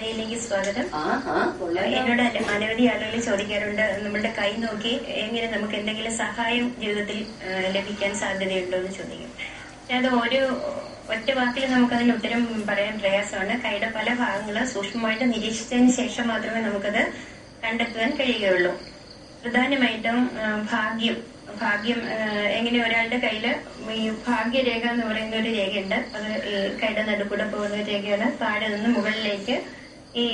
ിലേക്ക് സ്വാഗതം. എന്നോട് അനവധി ആളുകൾ ചോദിക്കാറുണ്ട്, നമ്മുടെ കൈ നോക്കി എങ്ങനെ നമുക്ക് എന്തെങ്കിലും സഹായം ജീവിതത്തിൽ ലഭിക്കാൻ സാധ്യതയുണ്ടോ എന്ന് ചോദിക്കും. അത് ഒറ്റ വാക്കിൽ നമുക്കതിന് ഉത്തരം പറയാൻ പ്രയാസമാണ്. കൈയുടെ പല ഭാഗങ്ങളും സൂക്ഷ്മമായിട്ട് നിരീക്ഷിച്ചതിന് ശേഷം മാത്രമേ നമുക്കത് കണ്ടെത്തുവാൻ കഴിയുകയുള്ളൂ. പ്രധാനമായിട്ടും ഭാഗ്യം എങ്ങനെ ഒരാളുടെ കയ്യില് ഈ ഭാഗ്യരേഖ എന്ന് പറയുന്ന ഒരു രേഖയുണ്ട്. അത് ഈ കൈയുടെ നടുക്കൂടെ പോകുന്ന ഒരു രേഖയാണ്. താഴെ നിന്ന് മുകളിലേക്ക് ഈ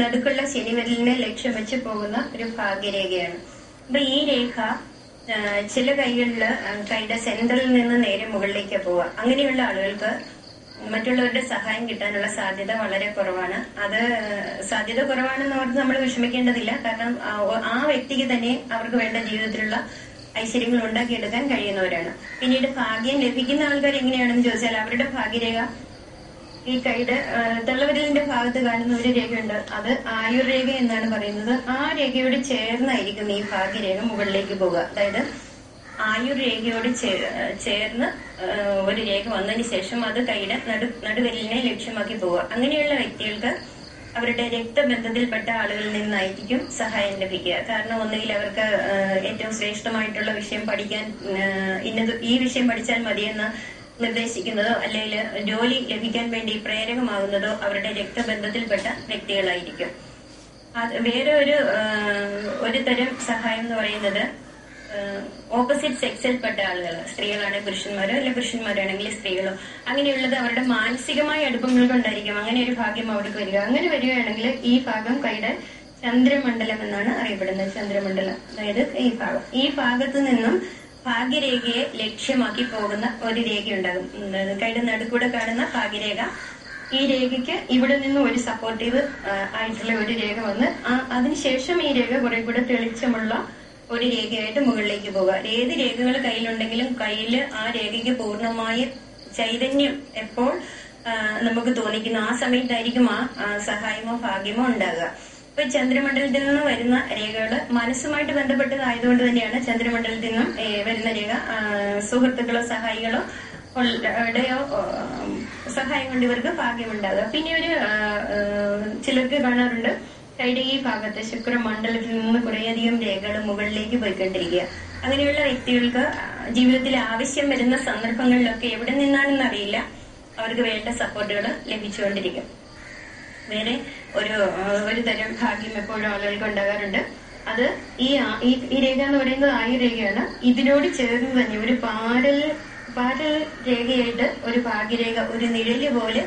നടുക്കുള്ള ശനി വിരലിനെ ലക്ഷ്യം വെച്ച് പോകുന്ന ഒരു ഭാഗ്യരേഖയാണ്. അപ്പൊ ഈ രേഖ ചില കൈകളില് കൈയുടെ സെന്ററിൽ നിന്ന് നേരെ മുകളിലേക്ക് പോവുക. അങ്ങനെയുള്ള ആളുകൾക്ക് മറ്റുള്ളവരുടെ സഹായം കിട്ടാനുള്ള സാധ്യത വളരെ കുറവാണ്. അത് സാധ്യത കുറവാണെന്ന് ഓർത്ത് നമ്മൾ വിഷമിക്കേണ്ടതില്ല. കാരണം ആ വ്യക്തിക്ക് തന്നെ അവർക്ക് വേണ്ട ജീവിതത്തിലുള്ള ഐശ്വര്യങ്ങൾ ഉണ്ടാക്കിയെടുക്കാൻ കഴിയുന്നവരാണ്. പിന്നീട് ഭാഗ്യം ലഭിക്കുന്ന ആൾക്കാർ എങ്ങനെയാണെന്ന് ചോദിച്ചാൽ, അവരുടെ ഭാഗ്യരേഖ ഈ കൈയുടെ തള്ളവിരലിന്റെ ഭാഗത്ത് കാണുന്ന ഒരു രേഖയുണ്ട്. അത് ആയുർരേഖ എന്നാണ് പറയുന്നത്. ആ രേഖയോട് ചേർന്നായിരിക്കും ഈ ഭാഗ്യരേഖ മുകളിലേക്ക് പോകുക. അതായത് ആയുർരേഖയോട് ചേർന്ന് ഒരു രേഖ വന്നതിന് ശേഷം അത് കൈയുടെ നടുവിരലിനെ ലക്ഷ്യമാക്കി പോവുക. അങ്ങനെയുള്ള വ്യക്തികൾക്ക് അവരുടെ രക്തബന്ധത്തിൽപ്പെട്ട ആളുകളിൽ നിന്നായിരിക്കും സഹായം ലഭിക്കുക. കാരണം ഒന്നുകിൽ അവർക്ക് ഏറ്റവും ശ്രേഷ്ഠമായിട്ടുള്ള വിഷയം പഠിക്കാൻ ഈ വിഷയം പഠിച്ചാൽ മതിയെന്ന് നിർദ്ദേശിക്കുന്നതോ അല്ലെങ്കിൽ ജോലി ലഭിക്കാൻ വേണ്ടി പ്രേരകമാകുന്നതോ അവരുടെ രക്തബന്ധത്തിൽപ്പെട്ട വ്യക്തികളായിരിക്കും. വേറെ ഒരു തരം സഹായം എന്ന് പറയുന്നത് ഓപ്പോസിറ്റ് സെക്സിൽപ്പെട്ട ആളുകൾ, സ്ത്രീകളാണെങ്കിൽ പുരുഷന്മാരോ അല്ലെങ്കിൽ പുരുഷന്മാരാണെങ്കിൽ സ്ത്രീകളോ, അങ്ങനെയുള്ളത് അവരുടെ മാനസികമായ അടുപ്പങ്ങൾ കൊണ്ടായിരിക്കും അങ്ങനെ ഒരു ഭാഗ്യം അവർക്ക് വരിക. അങ്ങനെ വരികയാണെങ്കിൽ ഈ ഭാഗം കൈയുടെ ചന്ദ്രമണ്ഡലം എന്നാണ് അറിയപ്പെടുന്നത്. ചന്ദ്രമണ്ഡലം, അതായത് ഈ ഭാഗത്ത് നിന്നും ഭാഗ്യരേഖയെ ലക്ഷ്യമാക്കി പോകുന്ന ഒരു രേഖയുണ്ടാകും. കൈയുടെ നടുക്കൂടെ കാണുന്ന ഭാഗ്യരേഖ, ഈ രേഖയ്ക്ക് ഇവിടെ നിന്ന് ഒരു സപ്പോർട്ടീവ് ആയിട്ടുള്ള ഒരു രേഖ വന്ന് അതിനുശേഷം ഈ രേഖ കുറെ കൂടെ തെളിച്ചമുള്ള ഒരു രേഖയായിട്ട് മുകളിലേക്ക് പോകുക. ഏത് രേഖകൾ കയ്യിലുണ്ടെങ്കിലും കയ്യിൽ ആ രേഖയ്ക്ക് പൂർണ്ണമായ ചൈതന്യം എപ്പോൾ നമുക്ക് തോന്നിക്കുന്നു ആ സമയത്തായിരിക്കും ആ സഹായമോ ഭാഗ്യമോ ഉണ്ടാകുക. ഇപ്പൊ ചന്ദ്രമണ്ഡലത്തിൽ നിന്ന് വരുന്ന രേഖകൾ മനസ്സുമായിട്ട് ബന്ധപ്പെട്ടതായതുകൊണ്ട് തന്നെയാണ് ചന്ദ്രമണ്ഡലത്തിൽ നിന്നും വരുന്ന രേഖ സുഹൃത്തുക്കളോ സഹായികളോ സഹായം കൊണ്ട് ഇവർക്ക് ഭാഗ്യമുണ്ടാകുക. പിന്നെ ചിലർക്ക് കാണാറുണ്ട് കൈയുടെ ഈ ഭാഗത്ത് ശുക്രമണ്ഡലത്തിൽ നിന്ന് കുറേയധികം രേഖകൾ മുകളിലേക്ക് പോയിക്കൊണ്ടിരിക്കുക. അങ്ങനെയുള്ള വ്യക്തികൾക്ക് ജീവിതത്തിൽ ആവശ്യം വരുന്ന സന്ദർഭങ്ങളിലൊക്കെ എവിടെ നിന്നാണെന്ന് അറിയില്ല, അവർക്ക് വേണ്ട സപ്പോർട്ടുകൾ ലഭിച്ചുകൊണ്ടിരിക്കും. വേറെ ഒരു തരം ഭാഗ്യം എപ്പോഴും ആളുകൾക്ക് ഉണ്ടാകാറുണ്ട്. അത് ഈ രേഖ എന്ന് പറയുന്നത് ആയുർരേഖയാണ്. ഇതിനോട് ചേർന്ന് തന്നെ ഒരു പാരൽ രേഖയായിട്ട് ഒരു ഭാഗ്യരേഖ, ഒരു നിഴല് പോലെ